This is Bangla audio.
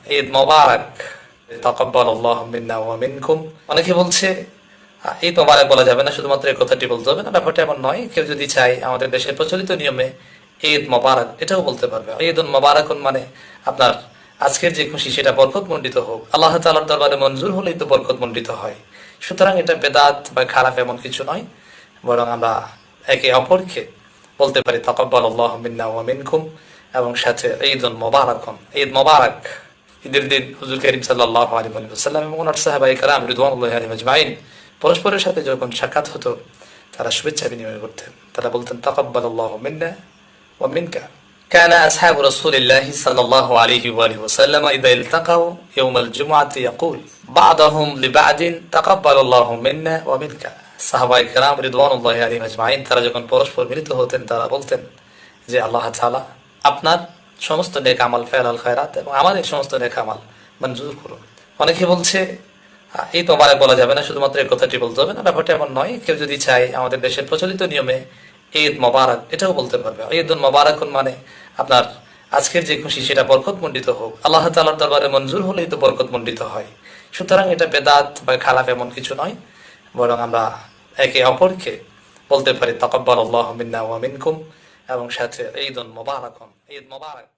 ঈদ মোবারক, তাকাব্বালাল্লাহু মিন্না ওয়া মিনকুম। অনেকে বলছে ঈদ মোবারক বলা যাবে না, শুধুমাত্র এই কথাটি বলতে হবে না। ব্যাপারটা এমন নয়। কেউ যদি চায় আমাদের দেশের প্রচলিত নিয়মে ঈদ মোবারক এটাও বলতে পারবে। ঈদুন মোবারকুন মানে আপনার আজকের যে খুশি সেটা বরকত মণ্ডিত হোক, আল্লাহ তাআলার দরবারে মঞ্জুর হলেই তো বরকত মণ্ডিত হয়। সুতরাং এটা বেদাত বা খারাপ এমন কিছু নয়, বরং আমরা একে অপরকে বলতে পারি তাকাব্বালাল্লাহু মিন্না ওয়া মিনকুম, এবং সাথে ঈদুন মোবারকুন, ঈদ মোবারক। ঈদের দিন হুজুর কারীম সাল্লাল্লাহু আলাইহি ওয়াসাল্লাম এবং ওনার সাহাবায়ে কেরাম রিদওয়ানুল্লাহি আলাইহিম আজমাইন পরস্পরের সাথে যখন সাক্ষাৎ হতো তারা শুভেচ্ছা বিনিময় করতেন। তারা বলতেন তাকাব্বালাল্লাহু মিন্না ওয়া মিনকা। كان أصحاب رسول الله صلى الله عليه وآله وسلم إذا التقوا يوم الجمعة يقول بعضهم لبعض تقبل الله منا ومنك। সাহাবায়ে কেরাম রিদওয়ানুল্লাহি আলাইহিম আজমাইন তারা যখন পরস্পর মিলিত হতেন তারা বলতেন যে আল্লাহ তাআলা আপনার সমস্ত নেক আমল, ফেলাল খায়রাত এবং আমার এই সমস্ত নেক আমল মঞ্জুর করুন। অনেকে বলছে ঈদ মোবারক বলা যাবে না, শুধুমাত্র এই কথাটি বলতে হবে না। ব্যাপারটা এমন নয়। কেউ যদি চায় আমাদের দেশের প্রচলিত নিয়মে ঈদ মোবারক এটাও বলতে পারবে। ঈদুন মোবারকুন মানে আপনার আজকের যে খুশি সেটা বরকত মণ্ডিত হোক, আল্লাহ তাআলার দরবারে মঞ্জুর হলেই তো বরকত মণ্ডিত হয়। সুতরাং এটা বেদাত বা খারাপ এমন কিছু নয়, বরং আমরা একে অপরকে বলতে পারি তাকাব্বালাল্লাহু মিন্না ওয়া মিনকুম, এবং সাথে ঈদুন মোবারকুন, ঈদ মোবারক।